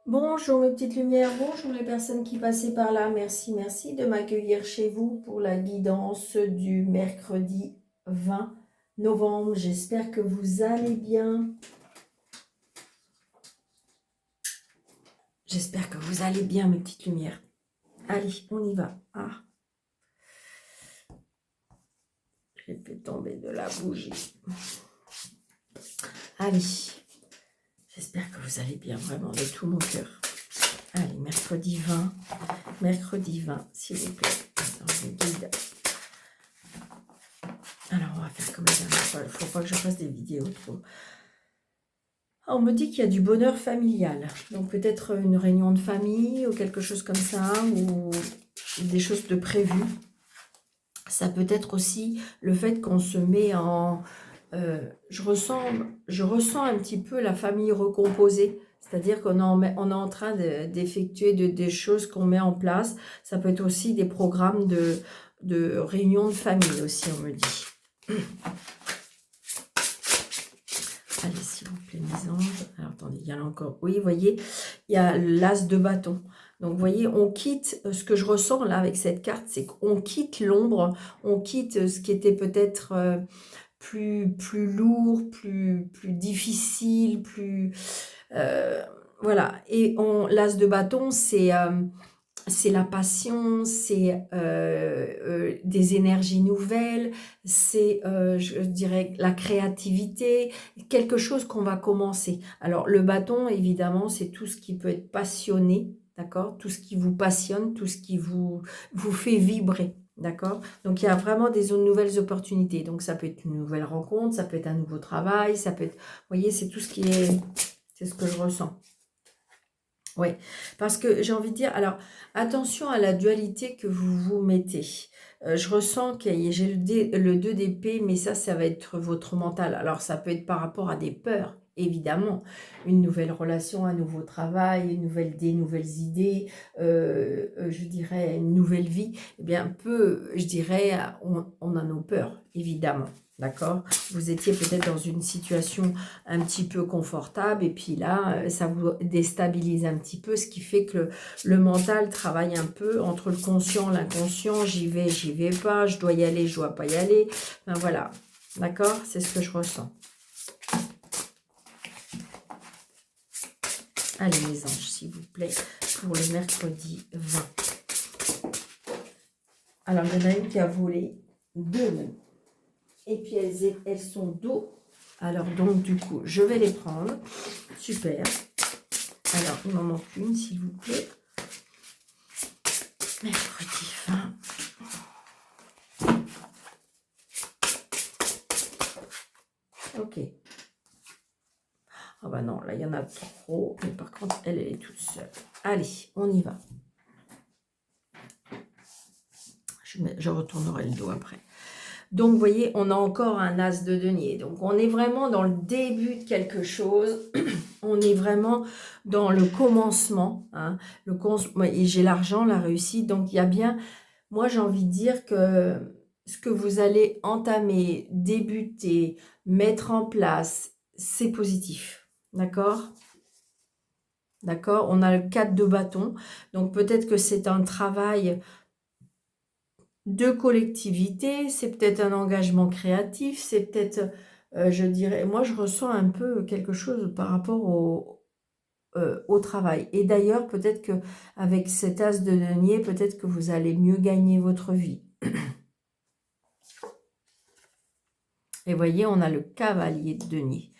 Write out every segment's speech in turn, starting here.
Bonjour mes petites lumières, bonjour les personnes qui passaient par là. Merci, merci de m'accueillir chez vous pour la guidance du mercredi 20 novembre. J'espère que vous allez bien. J'espère que vous allez bien mes petites lumières. Allez, on y va. Ah, j'ai fait tomber de la bougie. Allez, j'espère que vous allez bien vraiment de tout mon cœur. Allez, mercredi 20, s'il vous plaît. Attends, je guide. Alors, on va faire comme la dernière fois. Il ne faut pas que je fasse des vidéos trop. On me dit qu'il y a du bonheur familial. Donc, peut-être une réunion de famille ou quelque chose comme ça, ou des choses de prévues. Ça peut être aussi le fait qu'on se met en... je ressens un petit peu la famille recomposée. C'est-à-dire qu'on est en train d'effectuer des choses qu'on met en place. Ça peut être aussi des programmes de réunion de famille aussi, on me dit. Allez, s'il vous plaît, mes anges. Alors, attendez, il y en a encore. Oui, vous voyez, il y a l'as de bâton. Donc, vous voyez, on quitte, ce que je ressens là avec cette carte, c'est qu'on quitte l'ombre, on quitte ce qui était peut-être plus lourd, plus difficile, voilà. Et l'as de bâton, c'est la passion, c'est des énergies nouvelles, c'est, je dirais, la créativité, quelque chose qu'on va commencer. Alors, le bâton, évidemment, c'est tout ce qui peut être passionné, d'accord? Tout ce qui vous passionne, tout ce qui vous fait vibrer, d'accord? Donc, il y a vraiment des nouvelles opportunités. Donc, ça peut être une nouvelle rencontre, ça peut être un nouveau travail, ça peut être... Vous voyez, c'est tout ce qui est... C'est ce que je ressens. Oui, parce que j'ai envie de dire, alors attention à la dualité que vous vous mettez. Je ressens que j'ai le 2 d'épée, mais ça va être votre mental. Alors ça peut être par rapport à des peurs, évidemment. Une nouvelle relation, un nouveau travail, des nouvelles idées, je dirais une nouvelle vie. Eh bien, je dirais, on a nos peurs, évidemment. D'accord? Vous étiez peut-être dans une situation un petit peu confortable et puis là, ça vous déstabilise un petit peu, ce qui fait que le mental travaille un peu entre le conscient, l'inconscient, j'y vais pas, je dois y aller, je dois pas y aller. Ben voilà, d'accord? C'est ce que je ressens. Allez mes anges, s'il vous plaît, pour le mercredi 20. Alors, il y en a une qui a volé 2 nœuds. Et puis, elles sont dos. Alors, donc, du coup, je vais les prendre. Super. Alors, il m'en manque une, s'il vous plaît. Mercredi 20. Ok. Ah bah non, là, il y en a trop. Mais par contre, elle est toute seule. Allez, on y va. Je retournerai le dos après. Donc, vous voyez, on a encore un as de denier. Donc, on est vraiment dans le début de quelque chose. On est vraiment dans le commencement. Hein. Et j'ai l'argent, la réussite. Donc, il y a bien... Moi, j'ai envie de dire que ce que vous allez entamer, débuter, mettre en place, c'est positif. D'accord? D'accord? On a le 4 de bâton. Donc, peut-être que c'est un travail de collectivité, c'est peut-être un engagement créatif, c'est peut-être, je dirais, moi, je ressens un peu quelque chose par rapport au travail. Et d'ailleurs, peut-être qu'avec cet as de denier, peut-être que vous allez mieux gagner votre vie. Et voyez, on a le cavalier de denier.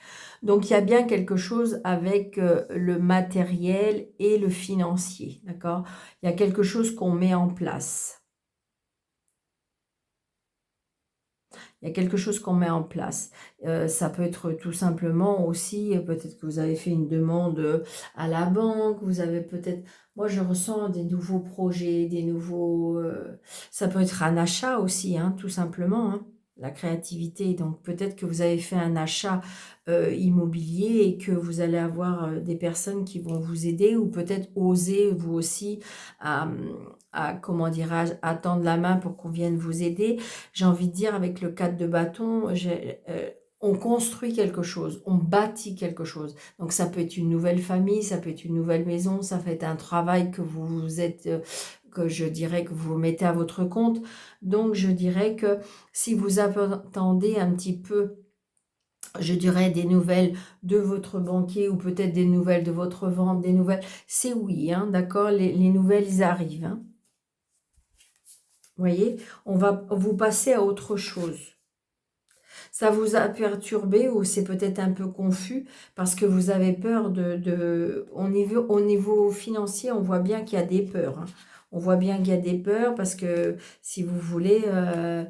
Donc, il y a bien quelque chose avec le matériel et le financier, d'accord? Il y a quelque chose qu'on met en place. Il y a quelque chose qu'on met en place. Ça peut être tout simplement aussi, peut-être que vous avez fait une demande à la banque, vous avez peut-être... Moi, je ressens des nouveaux projets, des nouveaux... ça peut être un achat aussi, hein, tout simplement, hein, la créativité. Donc, peut-être que vous avez fait un achat immobilier et que vous allez avoir des personnes qui vont vous aider ou peut-être oser, vous aussi, comment dirais-je, à tendre la main pour qu'on vienne vous aider. J'ai envie de dire, avec le 4 de bâton, on construit quelque chose, on bâtit quelque chose. Donc ça peut être une nouvelle famille, ça peut être une nouvelle maison, ça peut être un travail que vous êtes, que je dirais que vous mettez à votre compte. Donc je dirais que si vous attendez un petit peu, je dirais des nouvelles de votre banquier ou peut-être des nouvelles de votre vente, des nouvelles, c'est oui, hein, d'accord, les nouvelles, ils arrivent. Hein. Vous voyez, on va vous passer à autre chose. Ça vous a perturbé ou c'est peut-être un peu confus parce que vous avez peur au niveau financier, on voit bien qu'il y a des peurs. Hein. On voit bien qu'il y a des peurs parce que si vous voulez, euh,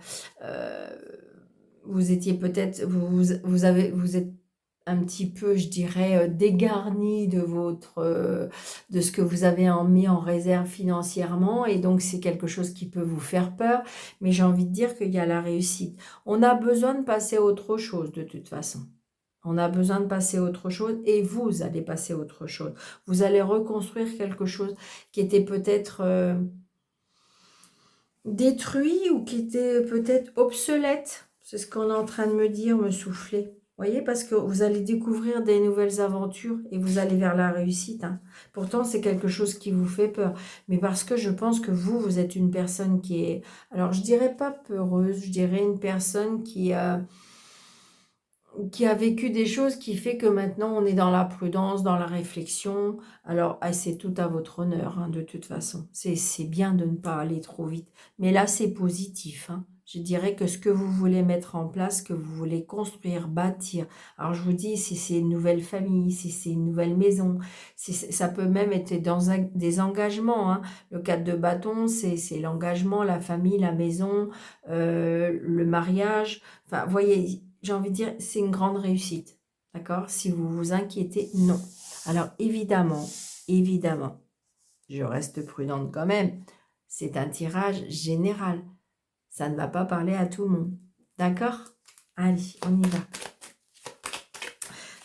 vous étiez peut-être, vous êtes un petit peu, je dirais, dégarni de ce que vous avez mis en réserve financièrement et donc c'est quelque chose qui peut vous faire peur, mais j'ai envie de dire qu'il y a la réussite. On a besoin de passer à autre chose de toute façon. On a besoin de passer à autre chose et vous allez passer à autre chose. Vous allez reconstruire quelque chose qui était peut-être détruit ou qui était peut-être obsolète. C'est ce qu'on est en train de me dire, me souffler. Vous voyez, parce que vous allez découvrir des nouvelles aventures et vous allez vers la réussite. Hein. Pourtant, c'est quelque chose qui vous fait peur. Mais parce que je pense que vous êtes une personne qui est... Alors, je dirais pas peureuse, je dirais une personne qui a vécu des choses qui fait que maintenant on est dans la prudence, dans la réflexion. Alors, c'est tout à votre honneur, hein, de toute façon. C'est bien de ne pas aller trop vite. Mais là, c'est positif. Hein. Je dirais que ce que vous voulez mettre en place, que vous voulez construire, bâtir. Alors, je vous dis, si c'est une nouvelle famille, si c'est une nouvelle maison, ça peut même être dans des engagements. Hein. Le 4 de bâton, c'est l'engagement, la famille, la maison, le mariage. Enfin, vous voyez, j'ai envie de dire, c'est une grande réussite. D'accord? Si vous vous inquiétez, non. Alors, évidemment, je reste prudente quand même. C'est un tirage général. Ça ne va pas parler à tout le monde. D'accord? Allez, on y va.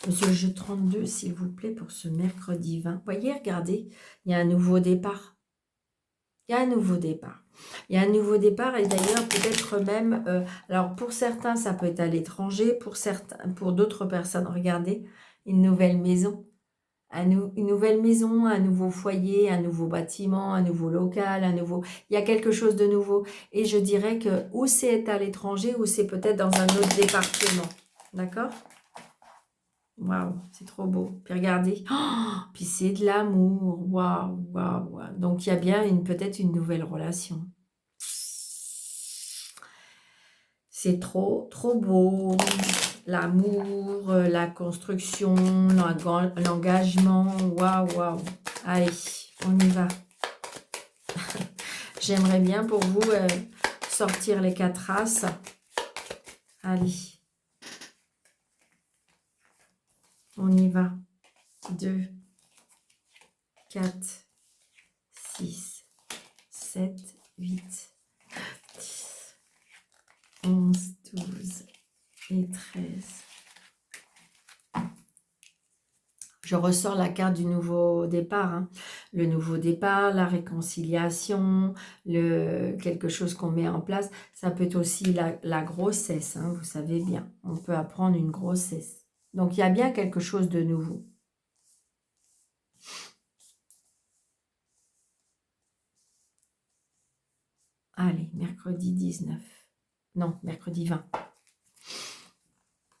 Monsieur le jeu 32, s'il vous plaît, pour ce mercredi 20. Vous voyez, regardez, il y a un nouveau départ. Il y a un nouveau départ. Il y a un nouveau départ et d'ailleurs peut-être même, alors pour certains ça peut être à l'étranger, pour d'autres personnes, regardez, une nouvelle maison, une nouvelle maison, un nouveau foyer, un nouveau bâtiment, un nouveau local, il y a quelque chose de nouveau. Et je dirais que ou c'est à l'étranger ou c'est peut-être dans un autre département. D'accord? Waouh, c'est trop beau. Puis regardez, oh, puis c'est de l'amour. Waouh, waouh, waouh. Donc il y a bien peut-être une nouvelle relation. C'est trop, trop beau. L'amour, la construction, l'engagement. Waouh, waouh. Allez, on y va. J'aimerais bien pour vous sortir les 4 as. Allez. On y va. 2, 4, 6, 7, 8, 10, 11, 12 et 13. Je ressors la carte du nouveau départ. Hein. Le nouveau départ, la réconciliation, quelque chose qu'on met en place. Ça peut être aussi la grossesse, hein, vous savez bien. On peut apprendre une grossesse. Donc, il y a bien quelque chose de nouveau. Allez, mercredi 19. Non, mercredi 20.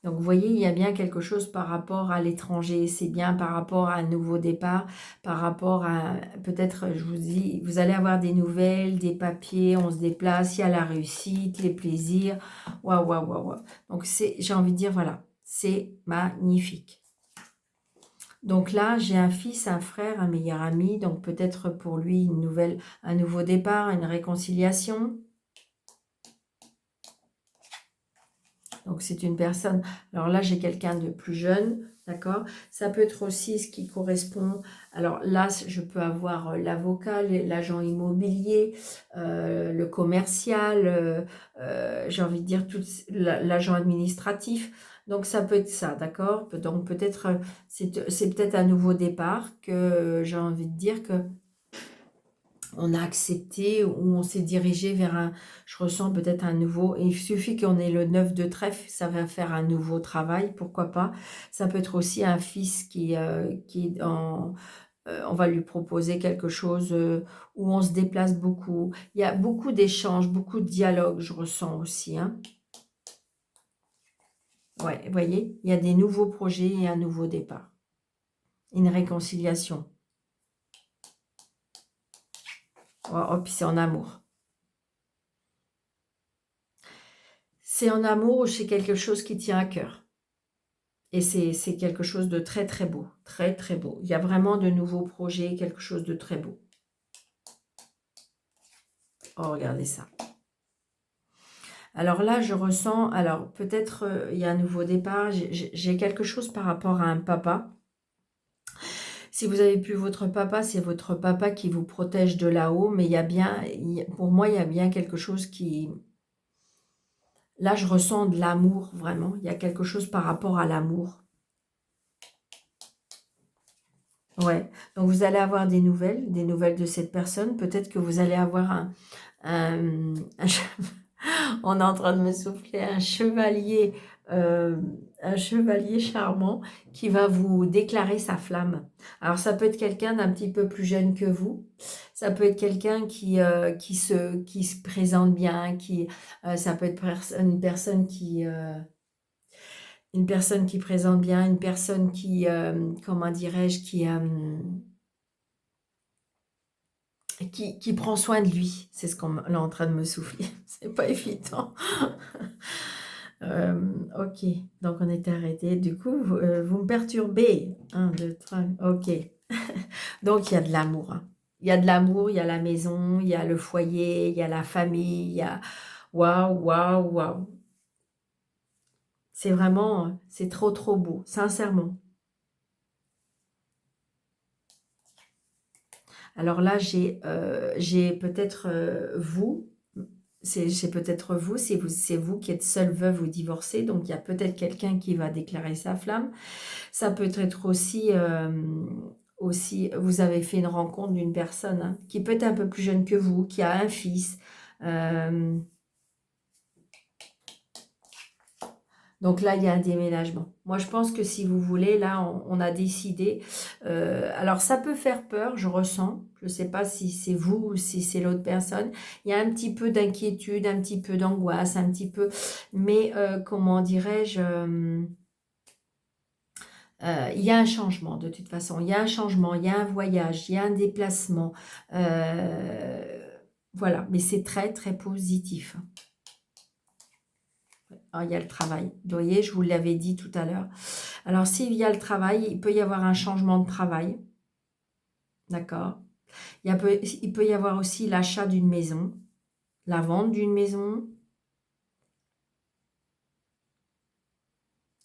Donc, vous voyez, il y a bien quelque chose par rapport à l'étranger. C'est bien par rapport à un nouveau départ, par rapport à, peut-être, je vous dis, vous allez avoir des nouvelles, des papiers, on se déplace, il y a la réussite, les plaisirs. Waouh, waouh, waouh, waouh. Donc, j'ai envie de dire, voilà, c'est magnifique. Donc là, j'ai un fils, un frère, un meilleur ami. Donc, peut-être pour lui, un nouveau départ, une réconciliation. Donc, c'est une personne... Alors là, j'ai quelqu'un de plus jeune, d'accord? Ça peut être aussi ce qui correspond... Alors là, je peux avoir l'avocat, l'agent immobilier, le commercial, j'ai envie de dire l'agent administratif. Donc, ça peut être ça, d'accord? Donc, peut-être, c'est peut-être un nouveau départ que j'ai envie de dire que on a accepté ou on s'est dirigé vers un, je ressens peut-être un nouveau, et il suffit qu'on ait le 9 de trèfle, ça va faire un nouveau travail, pourquoi pas. Ça peut être aussi un fils qui est en, on va lui proposer quelque chose où on se déplace beaucoup. Il y a beaucoup d'échanges, beaucoup de dialogues, je ressens aussi, hein. Ouais, vous voyez, il y a des nouveaux projets et un nouveau départ. Une réconciliation. Oh, puis c'est en amour. C'est en amour ou c'est quelque chose qui tient à cœur. Et c'est quelque chose de très très beau. Très très beau. Il y a vraiment de nouveaux projets, quelque chose de très beau. Oh, regardez ça. Alors là, je ressens, alors peut-être il y a un nouveau départ. J'ai quelque chose par rapport à un papa. Si vous avez plus votre papa, c'est votre papa qui vous protège de là-haut. Mais il y a bien, pour moi, il y a bien quelque chose qui... Là, je ressens de l'amour, vraiment. Il y a quelque chose par rapport à l'amour. Ouais. Donc, vous allez avoir des nouvelles de cette personne. Peut-être que vous allez avoir on est en train de me souffler un chevalier charmant qui va vous déclarer sa flamme. Alors, ça peut être quelqu'un d'un petit peu plus jeune que vous. Ça peut être quelqu'un qui se présente bien, ça peut être une personne qui présente bien, une personne comment dirais-je, qui prend soin de lui. C'est ce qu'on est en train de me souffler. C'est pas évident. Ok, donc on était arrêté. Du coup, vous me perturbez. 1, 2, 3, ok. Donc il y a de l'amour, hein. Il y a de l'amour, il y a la maison, il y a le foyer, il y a la famille, il y a... Waouh, waouh, waouh. C'est vraiment, c'est trop, trop beau, sincèrement. Alors là, j'ai peut-être vous, c'est peut-être vous, c'est vous qui êtes seule veuve ou divorcée, donc il y a peut-être quelqu'un qui va déclarer sa flamme. Ça peut être aussi vous avez fait une rencontre d'une personne hein, qui peut être un peu plus jeune que vous, qui a un fils. euh, Donc là, il y a un déménagement. Moi, je pense que si vous voulez, là, on a décidé. Alors, ça peut faire peur, je ressens. Je ne sais pas si c'est vous ou si c'est l'autre personne. Il y a un petit peu d'inquiétude, un petit peu d'angoisse, un petit peu... Mais, comment dirais-je il y a un changement, de toute façon. Il y a un changement, il y a un voyage, il y a un déplacement. Voilà, mais c'est très, très positif. Ah, il y a le travail. Vous voyez, je vous l'avais dit tout à l'heure. Alors, s'il y a le travail, il peut y avoir un changement de travail. D'accord. Il peut y avoir aussi l'achat d'une maison, la vente d'une maison.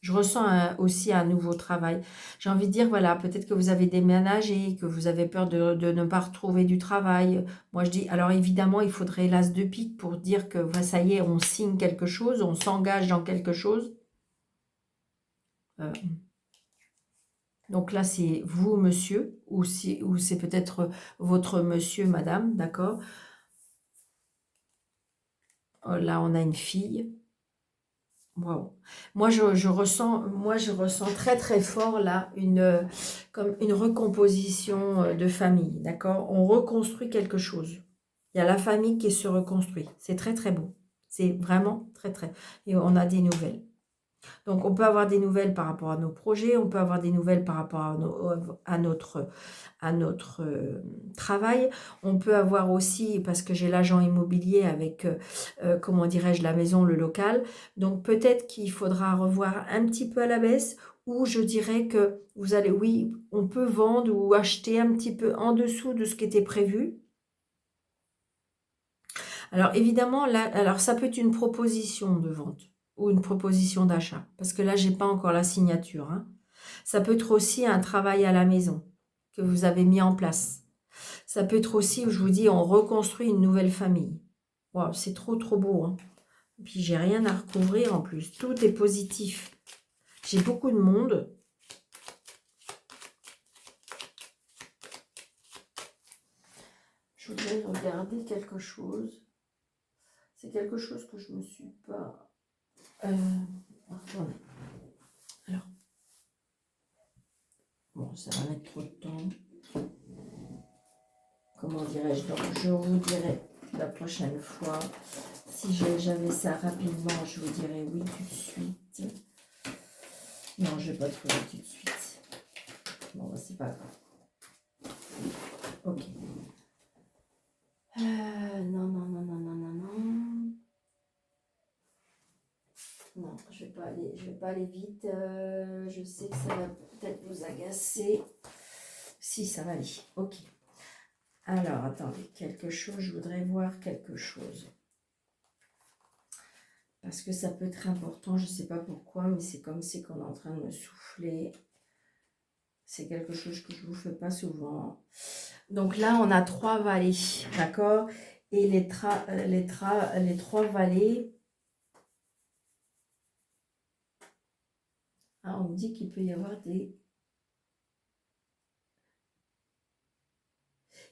Je ressens aussi un nouveau travail. J'ai envie de dire, voilà, peut-être que vous avez déménagé, que vous avez peur de ne pas retrouver du travail. Moi, je dis, alors évidemment, il faudrait l'as de pique pour dire que bah, ça y est, on signe quelque chose, on s'engage dans quelque chose. Euh, Donc là, c'est vous, monsieur, ou c'est peut-être votre monsieur, madame, d'accord? Là, on a une fille. Waouh. Moi, je ressens très, très fort là comme une recomposition de famille, d'accord? On reconstruit quelque chose. Il y a la famille qui se reconstruit. C'est très, très beau. C'est vraiment très, très... Et on a des nouvelles. Donc, on peut avoir des nouvelles par rapport à nos projets, on peut avoir des nouvelles par rapport à notre travail. On peut avoir aussi, parce que j'ai l'agent immobilier avec, comment dirais-je, la maison, le local. Donc, peut-être qu'il faudra revoir un petit peu à la baisse ou je dirais que vous allez, oui, on peut vendre ou acheter un petit peu en dessous de ce qui était prévu. Alors évidemment, là, alors ça peut être une proposition de vente ou une proposition d'achat, parce que là, j'ai pas encore la signature, hein. Ça peut être aussi un travail à la maison que vous avez mis en place. Ça peut être aussi, où je vous dis, on reconstruit une nouvelle famille. Waouh, c'est trop, trop beau, hein. Puis j'ai rien à recouvrir en plus. Tout est positif. J'ai beaucoup de monde. Je voudrais regarder quelque chose. C'est quelque chose que je ne me suis pas... attendez. Alors. Bon, ça va mettre trop de temps. Comment dirais-je? Donc, je vous dirai la prochaine fois. Si j'avais ça rapidement, je vous dirais oui tout de suite. Non, je ne vais pas trouver tout de suite. Bon, bah, c'est pas grave. Ok. Non, non, non, non, non, non, non. Non, je vais pas aller vite. Je sais que ça va peut-être vous agacer. Si, ça va aller. Ok. Alors, attendez, quelque chose, je voudrais voir quelque chose. Parce que ça peut être important, je ne sais pas pourquoi, mais c'est comme si qu'on est en train de me souffler. C'est quelque chose que je ne vous fais pas souvent. Donc là, on a 3 vallées, d'accord? Et les 3 vallées... Ah, on me dit qu'il peut y avoir des...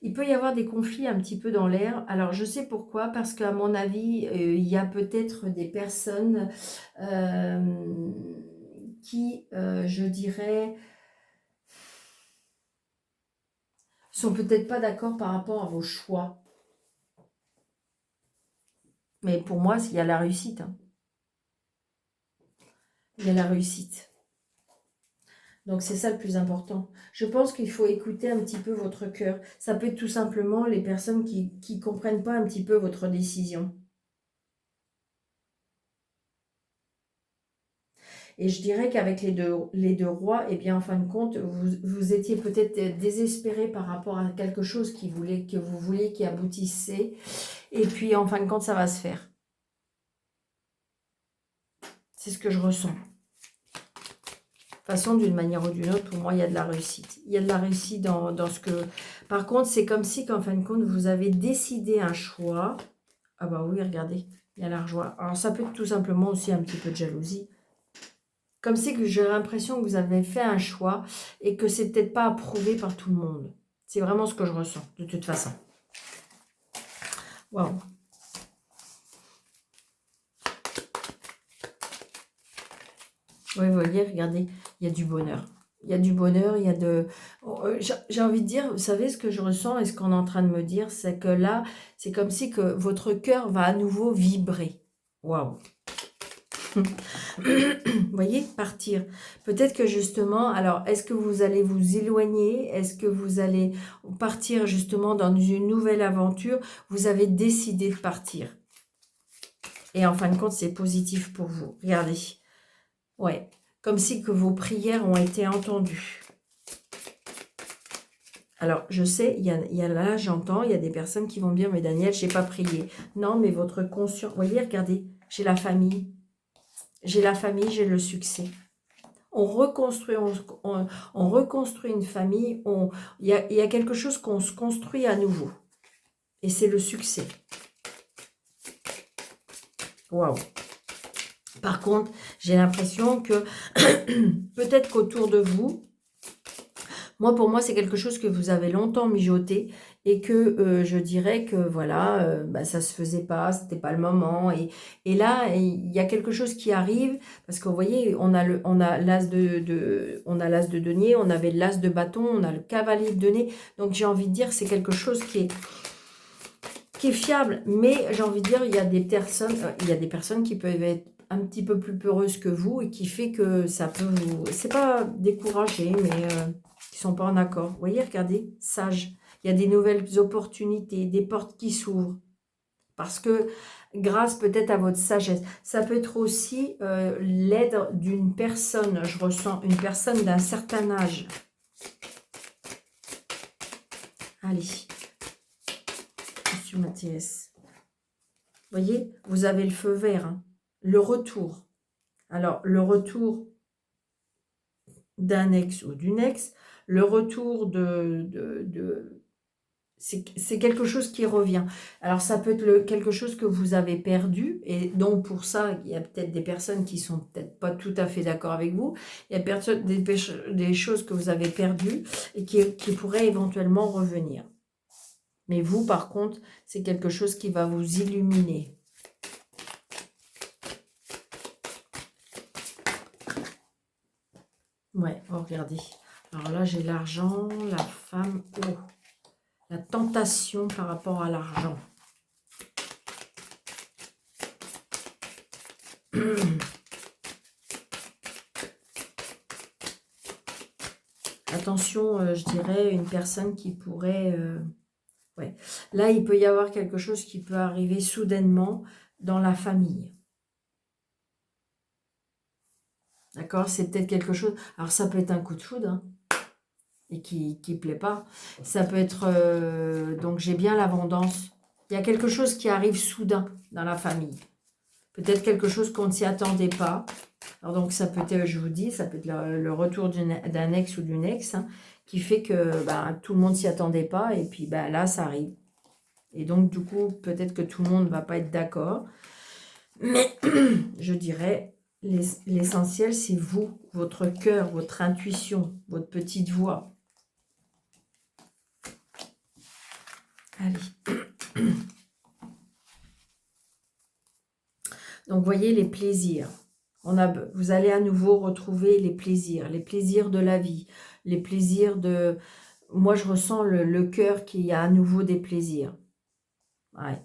Il peut y avoir des conflits un petit peu dans l'air. Alors, je sais pourquoi, parce qu'à mon avis, il y a peut-être des personnes qui, je dirais, sont peut-être pas d'accord par rapport à vos choix. Mais pour moi, il y a la réussite. Hein. Il y a la réussite. Donc, c'est ça le plus important. Je pense qu'il faut écouter un petit peu votre cœur. Ça peut être tout simplement les personnes qui ne comprennent pas un petit peu votre décision. Et je dirais qu'avec les deux rois, eh bien, en fin de compte, vous étiez peut-être désespéré par rapport à quelque chose que vous vouliez qui aboutissait. Et puis, en fin de compte, ça va se faire. C'est ce que je ressens. De toute façon, d'une manière ou d'une autre, pour moi, il y a de la réussite. Il y a de la réussite dans ce que... Par contre, c'est comme si, qu'en fin de compte, vous avez décidé un choix. Ah bah oui, regardez, il y a la joie. Alors, ça peut être tout simplement aussi un petit peu de jalousie. Comme si que j'ai l'impression que vous avez fait un choix et que c'est peut-être pas approuvé par tout le monde. C'est vraiment ce que je ressens, de toute façon. Waouh. Oui, vous voyez, regardez, il y a du bonheur. Il y a du bonheur, il y a de... J'ai envie de dire, vous savez ce que je ressens et ce qu'on est en train de me dire, c'est que là, c'est comme si que votre cœur va à nouveau vibrer. Waouh. Vous voyez, partir. Peut-être que justement, alors, est-ce que vous allez vous éloigner? Est-ce que vous allez partir justement dans une nouvelle aventure? Vous avez décidé de partir. Et en fin de compte, c'est positif pour vous. Regardez. Ouais. Comme si que vos prières ont été entendues. Alors, je sais, il y a là, j'entends, il y a des personnes qui vont me dire, mais Daniel, je n'ai pas prié. Non, mais votre conscience... Vous voyez, regardez, j'ai la famille. J'ai la famille, j'ai le succès. On reconstruit une famille, il y a quelque chose qu'on se construit à nouveau. Et c'est le succès. Waouh. Par contre, j'ai l'impression que peut-être qu'autour de vous, pour moi, c'est quelque chose que vous avez longtemps mijoté et que je dirais que voilà, ça se faisait pas, c'était pas le moment. Et là, il y a quelque chose qui arrive parce que vous voyez, on a l'as on a l'as de denier, on avait l'as de bâton, on a le cavalier de denier. Donc j'ai envie de dire, c'est quelque chose qui est fiable. Mais j'ai envie de dire, il y a des personnes qui peuvent être un petit peu plus peureuses que vous et qui fait que ça peut vous... C'est pas décourager, mais... qui ne sont pas en accord. Vous voyez, regardez, sage. Il y a des nouvelles opportunités, des portes qui s'ouvrent. Parce que grâce peut-être à votre sagesse, ça peut être aussi l'aide d'une personne, je ressens, une personne d'un certain âge. Allez, Monsieur Mathias. Vous voyez, vous avez le feu vert, hein. Le retour. Alors, le retour d'un ex ou d'une ex, le retour c'est quelque chose qui revient. Alors, ça peut être quelque chose que vous avez perdu, et donc pour ça, il y a peut-être des personnes qui sont peut-être pas tout à fait d'accord avec vous. Il y a des choses que vous avez perdues et qui pourraient éventuellement revenir. Mais vous, par contre, c'est quelque chose qui va vous illuminer. Ouais, oh, regardez. Alors là, j'ai l'argent, la femme, oh, la tentation par rapport à l'argent. Attention, je dirais, une personne qui pourrait... ouais. Là, il peut y avoir quelque chose qui peut arriver soudainement dans la famille. D'accord? C'est peut-être quelque chose... Alors, ça peut être un coup de foudre, hein, et qui ne plaît pas. Ça peut être... donc, j'ai bien l'abondance. Il y a quelque chose qui arrive soudain dans la famille. Peut-être quelque chose qu'on ne s'y attendait pas. Alors donc ça peut être, je vous dis, ça peut être le retour d'un ex ou d'une ex, hein, qui fait que tout le monde s'y attendait pas et puis là ça arrive. Et donc du coup peut-être que tout le monde ne va pas être d'accord. Mais je dirais, l'essentiel c'est vous, votre cœur, votre intuition, votre petite voix. Allez. Donc voyez les plaisirs. Vous allez à nouveau retrouver les plaisirs de la vie, les plaisirs de... Moi, je ressens le cœur qui a à nouveau des plaisirs. Ouais.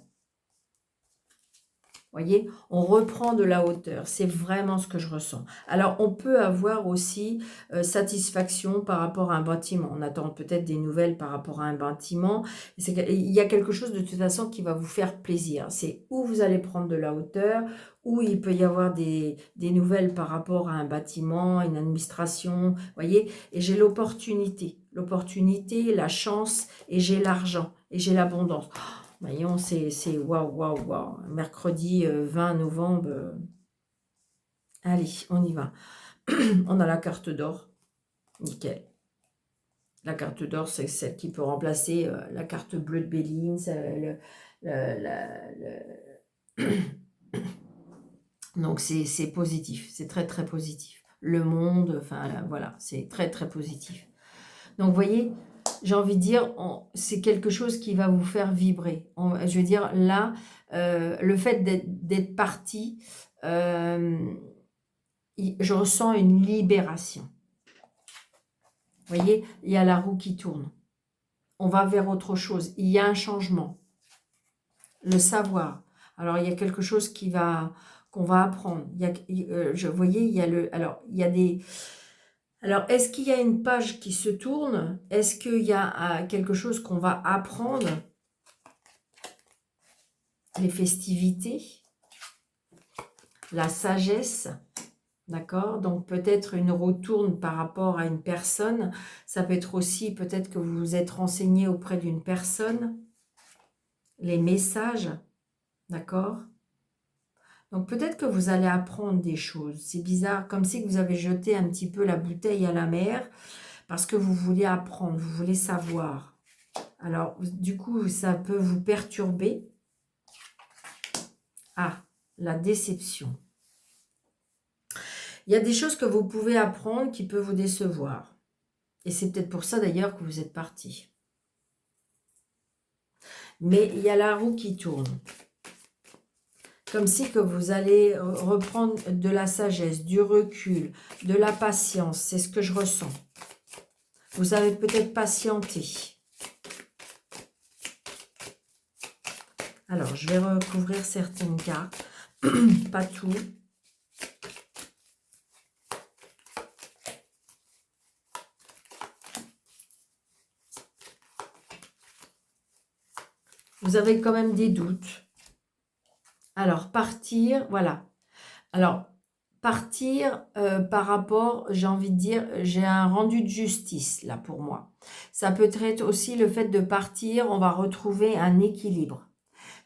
Voyez, on reprend de la hauteur. C'est vraiment ce que je ressens. Alors, on peut avoir aussi satisfaction par rapport à un bâtiment. On attend peut-être des nouvelles par rapport à un bâtiment. Il y a quelque chose de toute façon qui va vous faire plaisir. C'est où vous allez prendre de la hauteur, où il peut y avoir des nouvelles par rapport à un bâtiment, une administration. Voyez, et j'ai l'opportunité, la chance, et j'ai l'argent, et j'ai l'abondance. Voyons, c'est waouh, waouh, waouh. Mercredi 20 novembre. Allez, on y va. On a la carte d'or. Nickel. La carte d'or, c'est celle qui peut remplacer la carte bleue de Béline. Donc, c'est positif. C'est très, très positif. Le monde, enfin, voilà, c'est très, très positif. Donc, vous voyez, j'ai envie de dire, c'est quelque chose qui va vous faire vibrer. Je veux dire, là, le fait d'être parti, je ressens une libération. Vous voyez, il y a la roue qui tourne. On va vers autre chose. Il y a un changement. Le savoir. Alors, il y a quelque chose qu'on va apprendre. Vous voyez, il y a des... Alors, est-ce qu'il y a une page qui se tourne? Est-ce qu'il y a quelque chose qu'on va apprendre? Les festivités, la sagesse, d'accord? Donc, peut-être une roue tourne par rapport à une personne. Ça peut être aussi, peut-être que vous vous êtes renseigné auprès d'une personne. Les messages, d'accord? Donc, peut-être que vous allez apprendre des choses. C'est bizarre, comme si vous avez jeté un petit peu la bouteille à la mer parce que vous voulez apprendre, vous voulez savoir. Alors, du coup, ça peut vous perturber. Ah, la déception. Il y a des choses que vous pouvez apprendre qui peuvent vous décevoir. Et c'est peut-être pour ça d'ailleurs que vous êtes parti. Mais il y a la roue qui tourne. Comme si que vous allez reprendre de la sagesse, du recul, de la patience. C'est ce que je ressens. Vous avez peut-être patienté. Alors, je vais recouvrir certaines cartes. Pas tout. Vous avez quand même des doutes. Alors, partir, voilà. Alors, partir par rapport, j'ai envie de dire, j'ai un rendu de justice, là, pour moi. Ça peut être aussi le fait de partir, on va retrouver un équilibre.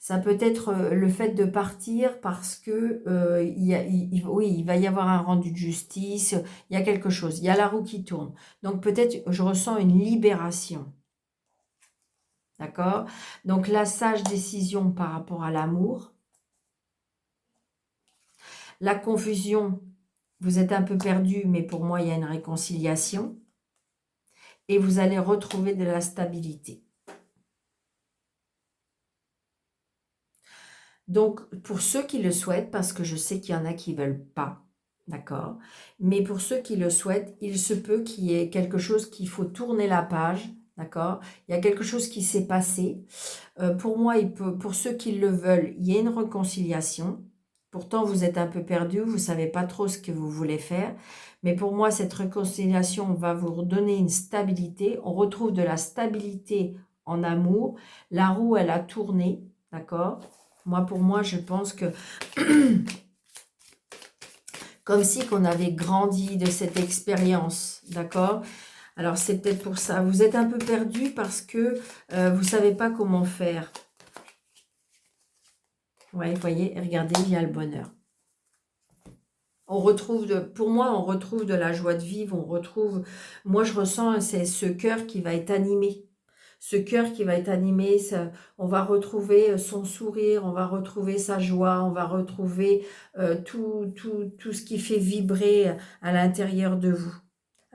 Ça peut être le fait de partir parce que oui, il va y avoir un rendu de justice, il y a quelque chose, il y a la roue qui tourne. Donc peut-être je ressens une libération. D'accord? Donc la sage décision par rapport à l'amour. La confusion, vous êtes un peu perdu, mais pour moi, il y a une réconciliation. Et vous allez retrouver de la stabilité. Donc, pour ceux qui le souhaitent, parce que je sais qu'il y en a qui ne veulent pas, d'accord? Mais pour ceux qui le souhaitent, il se peut qu'il y ait quelque chose qu'il faut tourner la page, d'accord? Il y a quelque chose qui s'est passé. Pour moi, pour ceux qui le veulent, il y a une réconciliation. Pourtant, vous êtes un peu perdu, vous ne savez pas trop ce que vous voulez faire. Mais pour moi, cette réconciliation va vous redonner une stabilité. On retrouve de la stabilité en amour. La roue, elle a tourné, d'accord? Moi, pour moi, je pense que comme si qu'on avait grandi de cette expérience, d'accord? Alors, c'est peut-être pour ça. Vous êtes un peu perdu parce que vous ne savez pas comment faire. Ouais, vous voyez, regardez, il y a le bonheur. On retrouve, pour moi, on retrouve de la joie de vivre, on retrouve, moi je ressens, c'est ce cœur qui va être animé. Ce cœur qui va être animé, on va retrouver son sourire, on va retrouver sa joie, on va retrouver tout ce qui fait vibrer à l'intérieur de vous.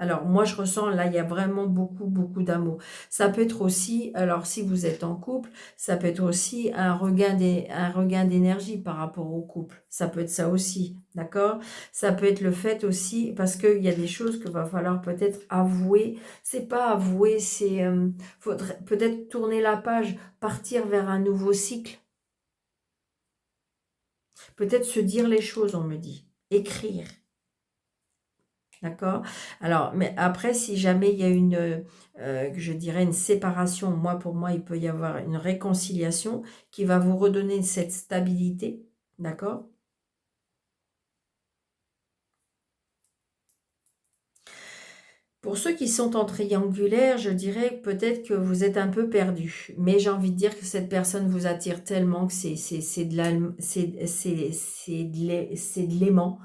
Alors, moi, je ressens, là, il y a vraiment beaucoup, beaucoup d'amour. Ça peut être aussi, alors si vous êtes en couple, ça peut être aussi un regain d'énergie par rapport au couple. Ça peut être ça aussi, d'accord? Ça peut être le fait aussi, parce qu'il y a des choses qu'il va falloir peut-être avouer. C'est pas avouer, c'est faudrait peut-être tourner la page, partir vers un nouveau cycle. Peut-être se dire les choses, on me dit. Écrire. D'accord? Alors, mais après, si jamais il y a je dirais une séparation, pour moi, il peut y avoir une réconciliation qui va vous redonner cette stabilité. D'accord? Pour ceux qui sont en triangulaire, je dirais peut-être que vous êtes un peu perdu. Mais j'ai envie de dire que cette personne vous attire tellement que c'est de l'aimant.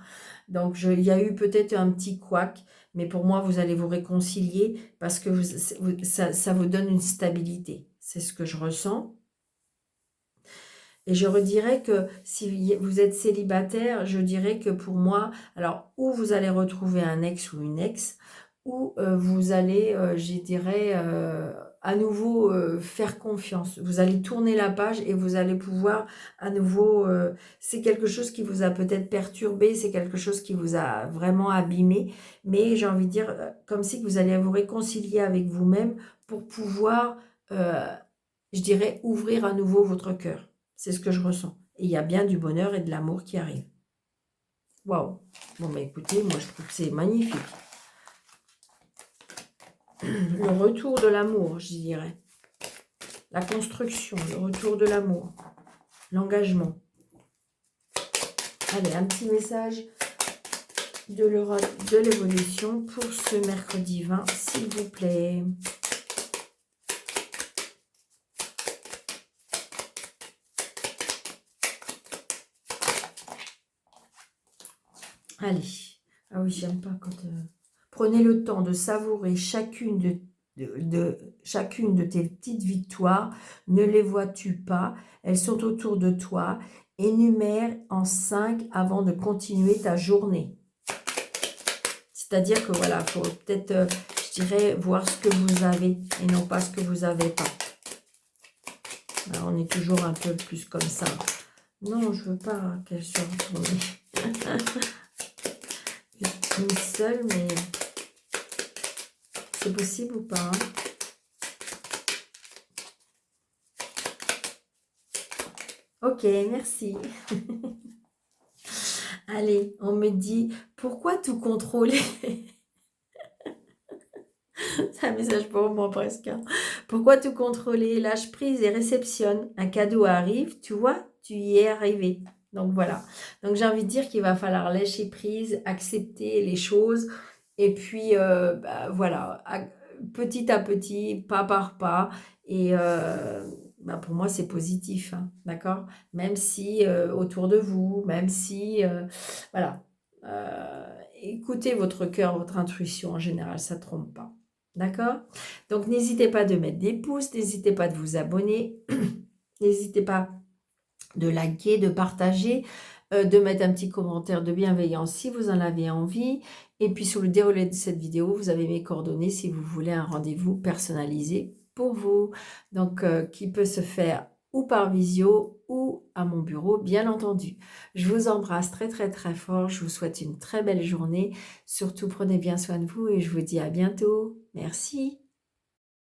Donc, il y a eu peut-être un petit couac, mais pour moi, vous allez vous réconcilier parce que ça vous donne une stabilité. C'est ce que je ressens. Et je redirais que si vous êtes célibataire, je dirais que pour moi, alors, ou vous allez retrouver un ex ou une ex, ou vous allez, je dirais, à nouveau faire confiance. Vous allez tourner la page et vous allez pouvoir à nouveau, c'est quelque chose qui vous a peut-être perturbé, c'est quelque chose qui vous a vraiment abîmé, mais j'ai envie de dire, comme si vous allez vous réconcilier avec vous-même pour pouvoir, je dirais, ouvrir à nouveau votre cœur. C'est ce que je ressens. Et il y a bien du bonheur et de l'amour qui arrive. Waouh! Bon, bah écoutez, moi je trouve que c'est magnifique. Le retour de l'amour, je dirais. La construction, le retour de l'amour. L'engagement. Allez, un petit message de l'évolution pour ce mercredi 20, s'il vous plaît. Allez. Ah oui, j'aime pas quand... Prenez le temps de savourer chacune de tes petites victoires. Ne les vois-tu pas? Elles sont autour de toi. Énumère en 5 avant de continuer ta journée. C'est-à-dire que voilà, il faut peut-être, je dirais, voir ce que vous avez et non pas ce que vous n'avez pas. Alors, on est toujours un peu plus comme ça. Non, je veux pas qu'elle soit retournée. Une seule, mais c'est possible ou pas, hein? Ok, merci. Allez, on me dit, pourquoi tout contrôler? C'est un message pour moi presque. Hein. Pourquoi tout contrôler? Lâche prise et réceptionne. Un cadeau arrive, tu vois, tu y es arrivé. Donc voilà. Donc j'ai envie de dire qu'il va falloir lâcher prise, accepter les choses. Et puis voilà, petit à petit, pas par pas. Et pour moi, c'est positif. Hein, d'accord? Même si autour de vous, même si... voilà. Écoutez votre cœur, votre intuition en général, ça ne trompe pas. D'accord? Donc, n'hésitez pas de mettre des pouces, n'hésitez pas de vous abonner, n'hésitez pas de liker, de partager, de mettre un petit commentaire de bienveillance si vous en avez envie. Et puis, sous le déroulé de cette vidéo, vous avez mes coordonnées si vous voulez un rendez-vous personnalisé pour vous. Donc, qui peut se faire ou par visio ou à mon bureau, bien entendu. Je vous embrasse très très très fort, je vous souhaite une très belle journée. Surtout prenez bien soin de vous et je vous dis à bientôt. Merci.